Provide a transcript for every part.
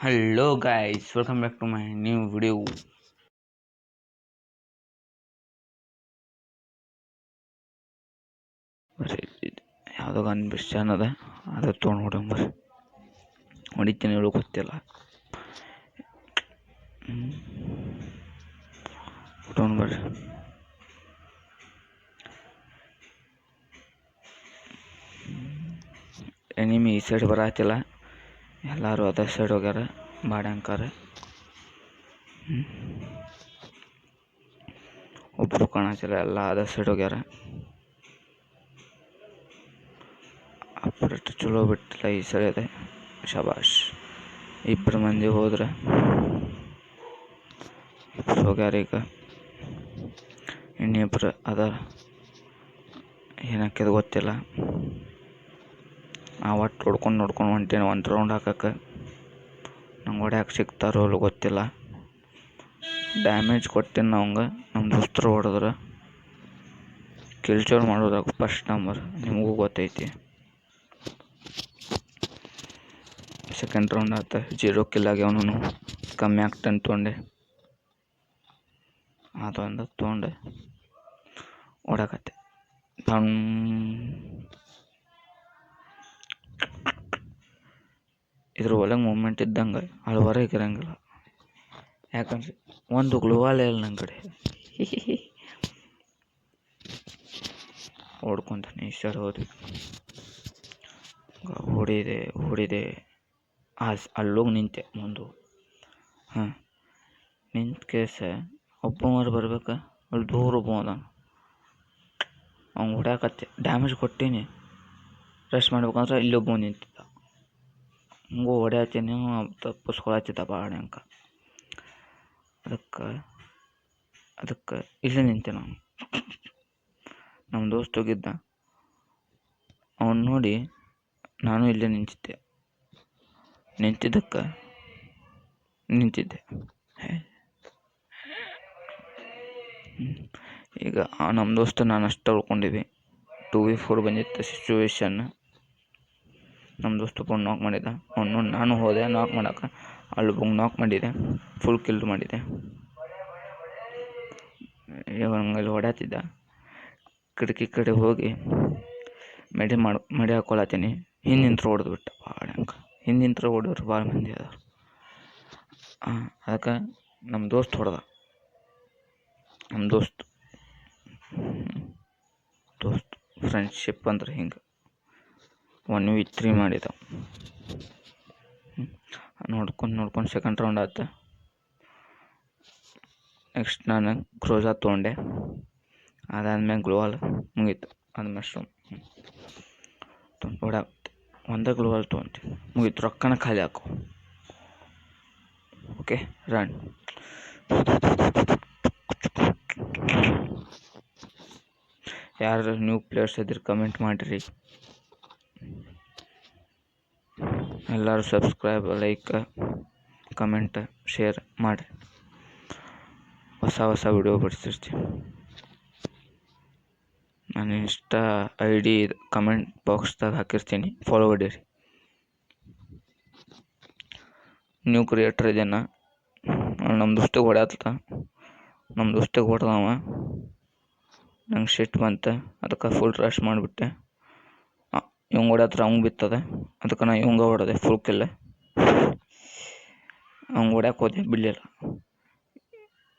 Hello guys, welcome back to my new video. ಯಾವುದೋ gun best ಅನ್ನೋದ ಅದು ತೊಗೊಂಡು ಹೊಡಂಬರ್ರಿ ಹೊಡಿತೀನಿ ಹೇಳೋ ಗೊತ್ತಿಲ್ಲ ತೊಗೊಂಡು ಬರ್ರಿ ಎನಿಮಿ ಈ ಸೈಡ್ ಬರತ್ತಿಲ್ಲ, ಎಲ್ಲರೂ ಅದ ಸೈಡ್ ಹೋಗ್ಯಾರ ಬಾಡ್ಯಾಂಕಾರ. ಒಬ್ಬರು ಕಾಣತ್ತಿಲ್ಲ, ಎಲ್ಲ ಅದ ಸೈಡ್ ಹೋಗ್ಯಾರ. ಅಪ್ರೇಟ್ ಚಲೋ ಬಿಟ್ಟಿಲ್ಲ ಈ ಸೈಡ್ ಇದೆ. ಶಬಾಷ್, ಇಬ್ಬರು ಮಂದಿ ಹೋದ್ರೆ ಹೋಗ್ಯಾರ. ಈಗ ಇನ್ನಿಬ್ರು ಅದ, ಏನಕ್ಕಿದು ಗೊತ್ತಿಲ್ಲ. ಒಟ್ಟು ನೋಡ್ಕೊಂಡು ಹೊಂಟೇನೆ ಒಂದು ರೌಂಡ್ ಹಾಕಕ್ಕೆ. ನಂಗೆ ಹೊಡ್ಯಾಕೆ ಸಿಗ್ತಾರೋ ಅಲ್ಲೋ ಗೊತ್ತಿಲ್ಲ. ಡ್ಯಾಮೇಜ್ ಕೊಟ್ಟೇನೆ ಅವಂಗೆ. ನಮ್ಮ ದೋಸ್ತರು ಹೊಡೆದ್ರೆ ಕಿಲ್ಚೋರ್ ಮಾಡೋದಾಗ ಫಸ್ಟ್ ನಂಬರ್, ನಿಮಗೂ ಗೊತ್ತೈತಿ. ಸೆಕೆಂಡ್ ರೌಂಡ್ ಆತ, 0 ಕಿಲ್ ಆಗ್ಯಾವನು. ಕಮ್ಮಿ ಆಗ್ತಾನೆ ತೊಗೊಂಡೆ, ಅದೊಂದು ತೊಗೊಂಡೆ ಓಡಾಕತ್ತೆ. ಇದ್ರ ಒಳಗೆ ಮೂಮೆಂಟ್ ಇದ್ದಂಗೆ ಅಲ್ಲಿ ಹೊರಗೆ ಇರಂಗಿಲ್ಲ, ಯಾಕಂದ್ರೆ ಒಂದು ಗ್ಲೋವಾಲ್ ಇಲ್ಲ ನನ್ನ ಕಡೆ. ಓಡ್ಕೊಂತಾನೆ ಈ ಸೈಡ್ ಹೋದ್ವಿ. ಹೊಡಿದೆ ಅಲ್ಲೋಗಿ ನಿಂತೆ ಮುಂದೆ. ನಿಂತ ಕೇಸ ಒಬ್ಬ ಬರ್ಬೇಕು, ಅಲ್ಲಿ ದೂರ ಒಬ್ಬ ಅದಾನ. ಅವ್ನು ಹೊಡ್ಯಾಕತ್ತೆ, ಡ್ಯಾಮೇಜ್ ಕೊಟ್ಟೀನಿ. ರಶ್ ಮಾಡ್ಬೇಕಂದ್ರೆ ಇಲ್ಲೊಬ್ಬ ನಿಂತಿದ್ದ. ಹಂಗೂ ಹೊಡ್ಯಾತೀನಿ, ತಪ್ಪಿಸ್ಕೊಳತ್ತಿದ್ದ ಬಾಡ್ಯಾಂಕ. ಅದಕ್ಕೆ ಇಲ್ಲೇ ನಿಂತೆ ನಾನು. ನಮ್ಮ ದೋಸ್ತ ಹೋಗಿದ್ದ, ಅವನು ನೋಡಿ ನಾನು ಇಲ್ಲೇ ನಿಂತಿದ್ದೆ. ಈಗ ನಮ್ಮ ದೋಸ್ತ ನಾನು ಅಷ್ಟು ಉಳ್ಕೊಂಡಿದ್ವಿ. 2v4 ಬಂದಿತ್ತು ಸಿಚುವೇಶನ್. ನಮ್ಮ ದೋಸ್ತ ಬಂದು ನಾಕ್ ಮಾಡಿದ. ಅವನು ನಾನು ಹೋದೆ ನಾಕ್ ಮಾಡೋಕೆ. ಅಲ್ಲಿ ಬಂದು ನಾಕ್ ಮಾಡಿದೆ, ಫುಲ್ ಕಿಲ್ ಮಾಡಿದೆ. ಅಲ್ಲಿ ಹೊಡ್ಯಾತಿದ್ದ. ಕಿಟಕಿ ಕಡೆ ಹೋಗಿ ಮಡಿ ಹಾಕೊಳತ್ತೀನಿ. ಹಿಂದಿಂತ್ರ ಹೊಡೆದು ಬಿಟ್ಟ ಬಾಡ್ಯಾಂಕ. ಹಿಂದಿಂತ್ರ ಹೊಡೆಯೋರು ಭಾಳ ಮಂದಿ ಅದಾರ. ಅದಕ್ಕೆ ನಮ್ಮ ದೋಸ್ತ್ ಹೊಡೆದ. ನಮ್ಮ ದೋಸ್ತ್ ಫ್ರೆಂಡ್ಶಿಪ್ ಅಂದ್ರೆ ಹಿಂಗೆ 1v3 ಮಾಡಿದ. ನೋಡ್ಕೊಂಡು ಸೆಕೆಂಡ್ ರೌಂಡ್ ಆಯ್ತು. ನೆಕ್ಸ್ಟ್ ನಾನು ಕ್ರೋಜಾ ತೊಗೊಂಡೆ. ಅದಾದ್ಮೇಲೆ ಗ್ಲೋವಾಲ್ ಮುಗೀತು. ಅದು ಮಶ್ರೂಮ್ ಓಡಾಗುತ್ತೆ. ಒಂದೇ ಗ್ಲೋವಾಲ್ ತೊಗೊಂತೀನಿ, ಮುಗೀತು. ರೊಕ್ಕನ ಖಾಲಿ ಹಾಕು. Okay, run. ಯಾರು ನ್ಯೂ ಪ್ಲೇಯರ್ಸ್ ಇದ್ರೆ ಕಮೆಂಟ್ ಮಾಡಿರಿ. ಎಲ್ಲರೂ ಸಬ್ಸ್ಕ್ರೈಬ್, ಲೈಕ್, ಕಮೆಂಟ್, ಶೇರ್ ಮಾಡಿ. ಹೊಸ ವಿಡಿಯೋ ಬಿಡ್ತಿರ್ತೀನಿ. ನಾನು ಇನ್ಸ್ಟಾ ID ಕಮೆಂಟ್ ಬಾಕ್ಸ್ದಾಗ ಹಾಕಿರ್ತೀನಿ, ಫಾಲೋ ಹೊಡೀರಿ. ನ್ಯೂ ಕ್ರಿಯೇಟರ್ ಇದೇನ, ನಮ್ಮ ದೋಸ್ತಿಗೆ ಹೊಡ್ಯಾತ. ನಮ್ಮ ದೋಸ್ತಿಗೆ ಹೊಡೆದವ, ನಂಗೆ ಶಿಟ್ ಬಂತು. ಅದಕ್ಕೆ ಫುಲ್ ರಶ್ ಮಾಡಿಬಿಟ್ಟೆ. ಇವಂಗೆ ಹೊಡ್ಯಾತ್ರ ಅವ್ನು ಬಿತ್ತದ. ಅದಕ್ಕೆ ನಾ ಇವಂಗೆ ಹೊಡೆದೆ ಫುಲ್ ಕಿಲ್ಲ. ಅವ್ನು ಹೊಡ್ಯಾಕೆ ಹೋದೆ, ಬಿಡಲಿಲ್ಲ.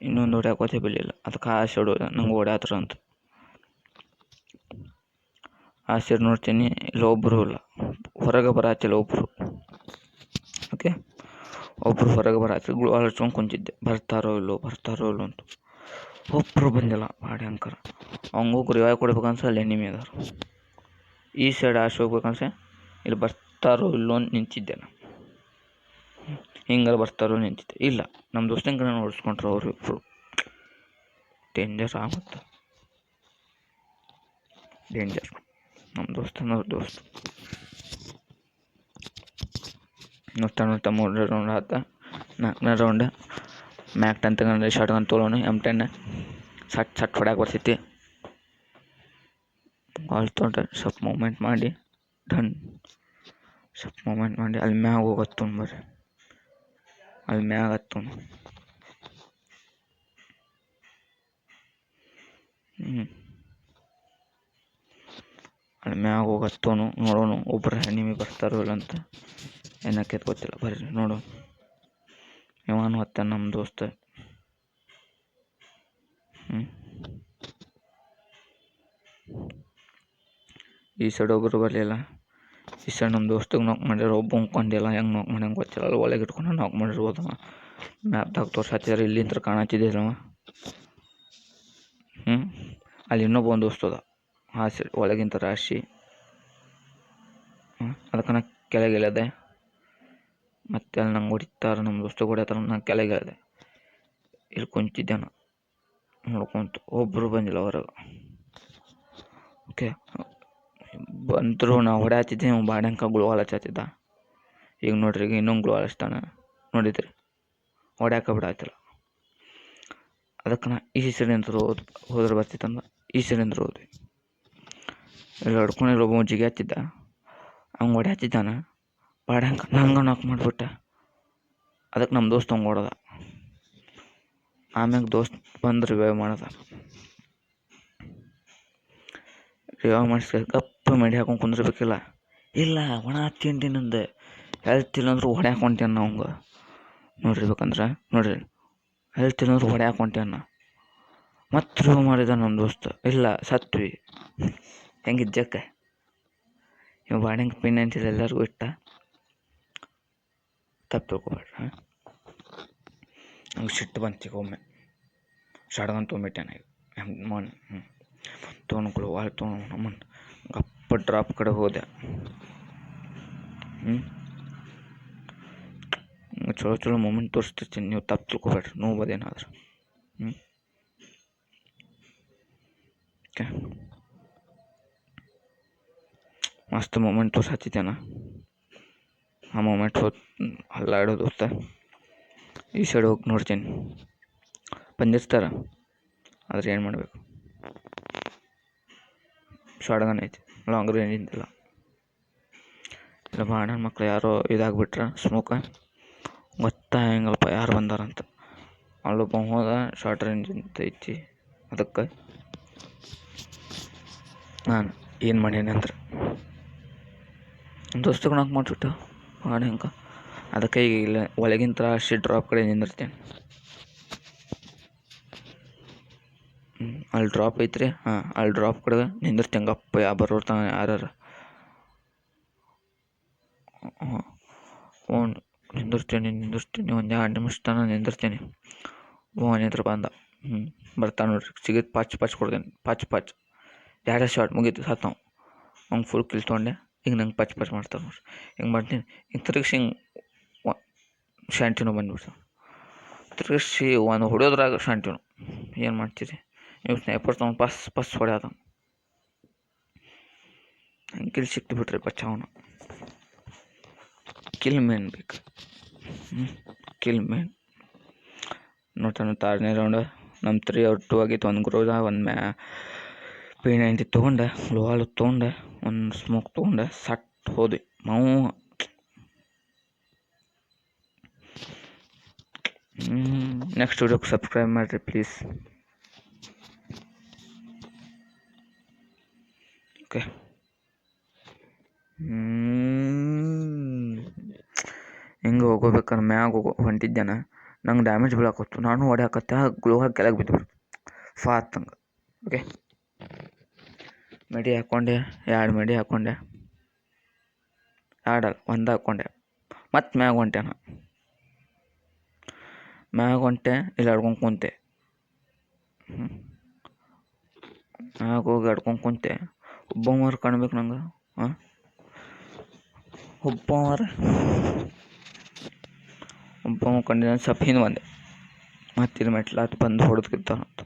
ಇನ್ನೊಂದು ಹೊಡ್ಯಾಕೆ ಹೋದೆ, ಬಿಡಲಿಲ್ಲ. ಅದಕ್ಕೆ ಆ ಸೈಡ್ ಹೋದೆ, ನಂಗೆ ಹೊಡ್ಯಾತ್ರ ಅಂತ. ಆ ಸೈಡ್ ನೋಡ್ತೀನಿ, ಇಲ್ಲ ಒಬ್ಬರು ಇಲ್ಲ, ಹೊರಗೆ ಬರತ್ತಿಲ್ಲ ಒಬ್ಬರು. ಓಕೆ, ಒಬ್ಬರು ಹೊರಗೆ ಬರತ್ತಿಲ್ಲ. ಗ್ಲೋವಾಲ್ ಹಚ್ಕೊಂಡು ಕುಂತಿದ್ದೆ, ಬರ್ತಾರೋ ಇಲ್ಲೋ ಅಂತ. ಒಬ್ಬರು ಬಂದಿಲ್ಲ ಬಾಡ್ಯಾಂಕರ. ಅವ್ನಿಗೋಗಿ ರಿವೈವ್ ಕೊಡ್ಬೇಕನ್ಸ ಅಲ್ಲಿ ಎನಿಮಿ ಅದಾರ. ಈ ಸೈಡ್ ಆಶೆ ಹೋಗ್ಬೇಕನ್ಸ ಇಲ್ಲಿ ಬರ್ತಾರೋ ಇಲ್ಲೋ ಅಂತ ನಿಂತಿದ್ದೆ ನಾನು. ಹಿಂಗಾರು ಬರ್ತಾರೋ ನಿಂತಿದ್ದೆ. ಇಲ್ಲ, ನಮ್ಮ ದೋಸ್ತನ ಕಡೆ ಓಡಿಸ್ಕೊಂಡ್ರು ಅವರು ಇಬ್ಬರು. ಡೇಂಜರ್ ಆಗುತ್ತೆ, ಡೇಂಜರ್. ನಮ್ಮ ದೋಸ್ತ ನೋಡ್ತಾ 3ನೇ ರೌಂಡ್ ಆತ. 4ನೇ ರೌಂಡ್ ಮ್ಯಾಕ್ 10 ತಗೊಂಡು ಶಾರ್ಟ್ ಗನ್ ತೊಗೊಳೋನು. M10 ಸಟ್ ಹೊಡ್ಯಾಕೆ ಬರ್ತೈತಿ. ಬಾಲ್ ತೊಗೊಂಡ್ರೆ ಸ್ವಲ್ಪ ಮೂಮೆಂಟ್ ಮಾಡಿ ಅಲ್ಲಿ ಮ್ಯಾಗ ಹೋಗೋದು ತೊಗೊಂಬರ್ರಿ. ಅಲ್ಲಿ ಮ್ಯಾಗ ಹತ್ತೋನು. ಅಲ್ಲಿ ಮ್ಯಾಗ ಹೋಗಿ ಹತ್ತೋನು, ನೋಡೋನು ಒಬ್ಬರು ನಿಮಗೆ ಬರ್ತಾರೋ ಇಲ್ಲ ಅಂತ. ಏನಕ್ಕೆ ಗೊತ್ತಿಲ್ಲ, ಬರ್ರಿ ನೋಡು. ಇವನು ಹತ್ತ ನಮ್ಮ ದೋಸ್ತ. ಈ ಸೈಡ್ ಒಬ್ಬರು ಬರಲಿಲ್ಲ. ಈ ಸೈಡ್ ನಮ್ಮ ದೋಸ್ತಿಗೆ ನಾಕ್ ಮಾಡ್ಯಾರ. ಒಬ್ಬ ಅಂದ್ಕೊಂಡಿಲ್ಲ, ಹೆಂಗೆ ನಾಕ್ ಮಾಡಿ ಗೊತ್ತಿಲ್ಲ. ಅಲ್ಲಿ ಒಳಗೆ ಇಟ್ಕೊಂಡು ನಾಕ್ ಮಾಡಿರ್ಬೋದು. ಮ್ಯಾಪ್ದಾಗ ತೋರ್ಸಾತಿದಾರೆ, ಇಲ್ಲಿಂದ ಕಾಣತ್ತಿದ್ದಿಲ್ಲವ. ಅಲ್ಲಿ ಇನ್ನೊಬ್ಬ ಒಂದು ದೋಸ್ತದ ಆ ಸೈಡ್ ಒಳಗಿಂತ ರಾಶಿ. ಅದಕ್ಕೆ ನಾ ಕೆಳಗಿಳಿದೆ. ಮತ್ತೆ ಅಲ್ಲಿ ನಂಗೆ ಹೊಡಿತಾರೆ, ನಮ್ಮ ದೋಸ್ತ ಹೊಡಿತಾರ. ನಾನು ಕೆಳಗಿಳಿದೆ. ಇಲ್ಲಿ ಕುಂತಿದ್ದೆ ನಾನು ನೋಡ್ಕೊಂತ. ಒಬ್ಬರು ಬಂದಿಲ್ಲ ಹೊರಗೆ. ಓಕೆ, ಬಂದರು. ನಾವು ಹೊಡ್ಯಾತಿದ್ದೆ, ನೀವು ಬಾಡ್ಯಾಂಕ ಗುಳುವಾಲ ಹಚ್ಚತ್ತಿದ್ದ. ಈಗ ನೋಡ್ರಿ, ಈಗ ಇನ್ನೊಂದು ಗುಳುವಾಲ ಹಚ್ತಾನೆ ನೋಡಿದ್ರಿ. ಹೊಡ್ಯಾಕ ಬಿಡಾತಿಲ್ಲ. ಅದಕ್ಕೆ ನಾ ಈ ಸೈಡಿಂದ ಹೋದ್ರೆ ಬರ್ತಿತ್ತಂದ ಈ ಸೈಡಿಂದ ಹೋದ್ವಿ. ಇಲ್ಲಿ ಹೊಡ್ಕೊಂಡಿರೋ ಒಬ್ಬ ಜಿಗಿ ಹತ್ತಿದ್ದ, ಹಂಗೆ ಹೊಡ್ಯಾತಿದ್ದಾನ. ಬಾಡ್ಯಾಂಕ ನಂಗೆ ನಾಕ್ ಮಾಡಿಬಿಟ್ಟ. ಅದಕ್ಕೆ ನಮ್ಮ ದೋಸ್ತ ಹಂಗೆ ಹೊಡೆದ. ಆಮ್ಯಾಗ ದೋಸ್ತ್ ಬಂದು ರಿವೈವ್ ಮಾಡ್ದ. ರಿವೈವ್ ಮಾಡಿಸ್ಕ ಕಪ್ಪು ಮಡಿ ಹಾಕೊಂಡು ಕುಂದಿರ್ಬೇಕಿಲ್ಲ. ಇಲ್ಲ, ಒಣ ತಿಂಡಿನಂದು ಹೆಲ್ತಿಲ್ಲ ಅಂದ್ರೆ ಹೊಡ್ಯಾಕೆ ಹೊಂಟೇನ ಅವಂಗೆ. ನೋಡಿರ್ಬೇಕಂದ್ರೆ ನೋಡ್ರಿ, ಹೆಲ್ತಿಲ್ಲ ಅಂದ್ರೆ ಹೊಡ್ಯಾಕೆ ಹೊಂಟೇನ. ಮತ್ತೆ ರಿವೈವ್ ಮಾಡಿದ ನಮ್ಮ ದೋಸ್ತ. ಇಲ್ಲ, ಸತ್ವಿ. ಹೆಂಗಿದ್ದಕ್ಕೆ ಇವು ಬಾಡ್ಯಾಂಕ ಪಿನ್ ಅಂತಿಲ್ಲ ಎಲ್ಲರಿಗೂ ಇಟ್ಟ. ತಪ್ಪು ತಿಳ್ಕೊಬೇಡ್ರಿ. ನಂಗೆ ಸಿಟ್ಟು ಬಂತೀಗ ಒಮ್ಮೆ. ಶಾಡ್ಗನ್ ತೊಗೊಂಬಿಟ್ಟೆ ಈಗ. ತೊಗೊಂಡ್ಗಳು ವಾಲ್ ತೊಗೊಂಡು ನಮ್ಮನ್ನು ಗಪ್ಪ ಡ್ರಾಪ್ ಕಡೆ ಹೋದೆ. ಚಲೋ ಚಲೋ ಮೂಮೆಂಟ್ ತೋರಿಸ್ತಿರ್ತೀನಿ, ನೀವು ತಪ್ಪು ತಿಳ್ಕೊಬೇಡ್ರಿ. ನೋಬೋದೇನಾದ್ರು. ಓಕೆ, ಮಸ್ತ್ ಮೂಮೆಂಟ್ ತೋರ್ಸತ್ತಿದ್ದೇನ. ಆ ಮೂಮೆಂಟ್ ಅಲ್ಲಾಡೋದು ದೋಸ್ತ. ಈ ಸೈಡ್ ಹೋಗಿ ನೋಡ್ತೀನಿ, ಬಂದಿರ್ತಾರ. ಆದರೆ ಏನು ಮಾಡಬೇಕು. ಶಾರ್ಟ್ಗನ್ ಐತಿ, ಲಾಂಗ್ ರೇಂಜಿಂದಿಲ್ಲ. ಇಲ್ಲ ಬಾಣ ಮಕ್ಳು ಯಾರೋ ಇದಾಗ್ಬಿಟ್ರೆ ಸ್ಮೋಕ ಗೊತ್ತಾಗಂಗಲ್ಪ ಯಾರು ಬಂದಾರಂತ. ಅಲ್ಲೊಬ್ಬ ಹೋದ, ಶಾರ್ಟ್ ರೇಂಜ್ ಅಂತ ಐತಿ. ಅದಕ್ಕೆ ನಾನು ಏನು ಮಾಡೀನಿ ಅಂದ್ರೆ ದೋಸ್ತಿಗೆ ನಾಕ್ ಮಾಡಿಬಿಟ್ಟು ಬಾಣ ಹೆಂಗೆ. ಅದಕ್ಕೆ ಈಗ ಇಲ್ಲ ಒಳಗಿಂತ ಅಷ್ಟು ಡ್ರಾಪ್ ಕಡೆ ನಿಂದಿರ್ತೇನೆ. ಅಲ್ಲಿ ಡ್ರಾಪ್ ಐತ್ರಿ. ಅಲ್ಲಿ ಡ್ರಾಪ್ ಕಡೆ ನಿಂದಿರ್ತೇನೆ ಗಪ್ಪ. ಬರೋರ್ತಾನೆ ಯಾರು ನಿಂದಿರ್ತೀನಿ. ಒಂದು 2 ನಿಮಿಷ ತನಕ ನಿಂದಿರ್ತೀನಿ. ನಿಂತ್ರ ಬಂದ ಬರ್ತಾನೆ ನೋಡ್ರಿ. ಸಿಗಿದ್ ಪಾಚ್ ಕೊಡ್ತೇನೆ. ಪಾಚ್ 2 ಶಾರ್ಟ್ ಮುಗೀತು, ಸತ್ತು ನಾವು. ಅವ್ನು ಫುಲ್ ಕಿಲ್ ತೊಗೊಂಡೆ. ಈಗ ನಂಗೆ ಪಾಚ್ ಮಾಡ್ತಾರೆ ನೋಡ್ರಿ. ಹಿಂಗೆ ಮಾಡ್ತೀನಿ. ಹಿಂಗೆ ತಿರುಗಿಸಿ ಹಿಂಗೆ ಶಾಂಟಿನೂ ಬಂದ್ಬಿಡ್ತಾವೆ. ತಿರುಗಿಸಿ ಒಂದು ಹೊಡೆಯೋದ್ರಾಗ ಶಾಂಟಿನೂ. ಏನು ಮಾಡ್ತೀರಿ ನೀವು? ಸ್ನೈಪರ್ ತೊಗೊಂಡು ಪಸ್ ಹೊಡ್ಯಾದ. ಹಂಗೆ ಕಿಲ್ ಸಿಕ್ತು ಬಿಟ್ರಿ ಬಚಾವನ. ಕಿಲ್ ಮೇನ್ ಬೇಕು. ಕಿಲ್ ಮೇನ್ ನೋಡ್ತಾನೆ. 6ನೇ ರೌಂಡ್ ನಮ್ಮ 3-2 ಆಗಿತ್ತು. ಒಂದು ಗ್ರೋಜ, ಒಂದು P90 ತೊಗೊಂಡೆ, ಗ್ಲೋವಾಲ್ ತೊಗೊಂಡೆ, ಒಂದು ಸ್ಮೋಕ್ ತೊಗೊಂಡೆ, ಸಟ್ ಹೋದ್ವಿ ನಾವು. ನೆಕ್ಸ್ಟ್ ವಿಡಿಯೋಕ್ಕೆ ಸಬ್ಸ್ಕ್ರೈಬ್ ಮಾಡಿರಿ ಪ್ಲೀಸ್. ಓಕೆ, ಹಿಂಗೆ ಹೋಗ್ಬೇಕಾದ್ರೆ ಮ್ಯಾಗ ಹೊಂಟಿದ್ದೇನೆ. ನಂಗೆ ಡ್ಯಾಮೇಜ್ ಬೀಳಾಕತ್ತು. ನಾನು ಹೊಡ್ಯಾಕತ್ತೆ, ಗ್ಲೋವಾಗಿ ಕೆಳಗೆ ಬಿದ್ದುಬಿಡ್ತು ಫಾತ್ತಂಗೆ. ಓಕೆ, ಮೆಡಿ ಹಾಕ್ಕೊಂಡೆ. 2 ಮೆಡಿ ಹಾಕ್ಕೊಂಡೆ. 2 ಅಲ್ಲ, 1 ಹಾಕ್ಕೊಂಡೆ. ಮತ್ತು ಮ್ಯಾಗ ಹೊಂಟೆ. ಇಲ್ಲಿ ಆಡ್ಕೊಂಡು ಕುಂತೆ. ಮ್ಯಾಗ ಹೋಗಿ ಆಡ್ಕೊಂಡು ಕುಂತೆ. ಒಬ್ಬ ಕಾಣ್ಬೇಕು ನಂಗೆ. ಒಬ್ಬ ಕಂಡಿದ್ದ. ಸ್ವಲ್ಪ ಹಿಂದೆ ಬಂದೆ. ಮತ್ತಿದು ಮೆಟ್ಲಾತ್ ಬಂದು ಹೊಡೆದ್ಕಿರ್ತಾನಂತ.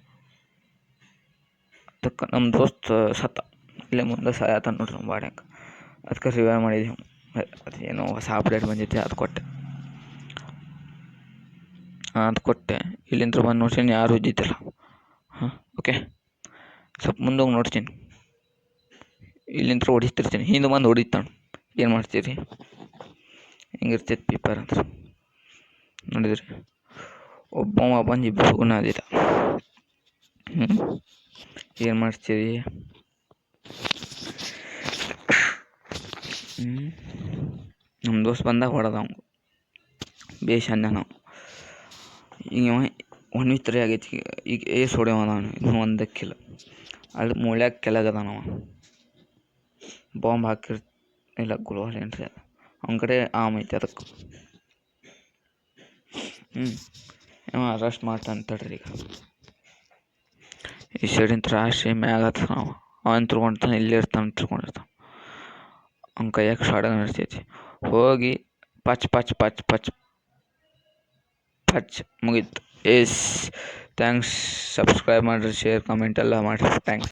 ಅದಕ್ಕೆ ನಮ್ಮ ದೋಸ್ತ್ ಸತ್ತ. ಇಲ್ಲೇ ಮುಂದೆ ಸಾಯತ ನೋಡ್ರಿ ನಮ್ಮ ಬಾಡ್ಯಾಂಕ. ಅದಕ್ಕೆ ರಿವೈವ್ ಮಾಡಿದ್ದೀವಿ. ಅದೇನೋ ಹೊಸ ಅಪ್ಡೇಟ್ ಬಂದಿತ್ತು, ಅದು ಕೊಟ್ಟೆ. ಅದು ಕೊಟ್ಟೆ. ಇಲ್ಲಿಂದ ಬಂದು ನೋಡ್ತೀನಿ, ಯಾರು ಇದ್ದಿದ್ದಿಲ್ಲ. ಓಕೆ, ಸ್ವಲ್ಪ ಮುಂದೋಗಿ ನೋಡ್ತೀನಿ. ಇಲ್ಲಿಂದ ಹೊಡಿತಿರ್ತೀನಿ, ಹಿಂದೆ ಬಂದು ಹೊಡಿತಾನೆ. ಏನು ಮಾಡ್ತೀರಿ? ಹಿಂಗಿರ್ತೈತೆ ಪೀಪರ್ ಅಂದ್ರೆ. ನೋಡಿದ್ರಿ, ಒಬ್ಬ ಬಂದು ಇಬ್ಬರು ಗುಣಾದಿಲ್ಲ. ಏನು ಮಾಡ್ತೀರಿ? ನಮ್ಮ ದೋಸ್ತ್ ಬಂದಾಗ ಹೊಡೆದ ಅವ್ನು ಬೇಷ್ ಅಂದ ನಾವು. ಈಗ 1v3 ಆಗೈತಿ. ಈಗ ಏಸ್ ಹೊಡೆಯವ ಅವನು ಇನ್ನೂ ಒಂದಕ್ಕಿಲ್ಲ. ಅಲ್ಲಿ ಮೂಳ್ಯಾಗ ಕೆಳಗದಾನವ, ಬಾಂಬ್ ಇಲ್ಲ ಗುಲ್ವಾಲ್ ಏನ್ರಿ ಅದು ಅವನ ಕಡೆ ಆಮ್ ಐತಿ ಅದಕ್ಕೆ. ಅರೆಸ್ಟ್ ಮಾಡ್ತಾನೆ ತಡ್ರಿ. ಈಗ ಈ ಸೈಡಿಂದ ರಾಶಿ ಮ್ಯಾಗ ಹತ್ತಾನ ಅವನು ತಿರ್ಕೊಂಡಿರ್ತಾನೆ, ಇಲ್ಲೇ ಇರ್ತಾನೆ ತಿರ್ಕೊಂಡಿರ್ತಾನೆ. ಅವ್ನ ಕೈಯಾಗ ಶಾರ್ಟ್ಗನ್ ಇರ್ತೈತಿ. ಹೋಗಿ ಪಚ್ ಪಚ್ ಪಚ್ ಪಚ್ ಪಚ್ ಮುಗೀತು. ಥ್ಯಾಂಕ್ಸ್. ಸಬ್ಸ್ಕ್ರೈಬ್ ಮಾಡಿರಿ, ಶೇರ್ ಕಮೆಂಟ್ ಎಲ್ಲ ಮಾಡಿರಿ. ಥ್ಯಾಂಕ್ಸ್.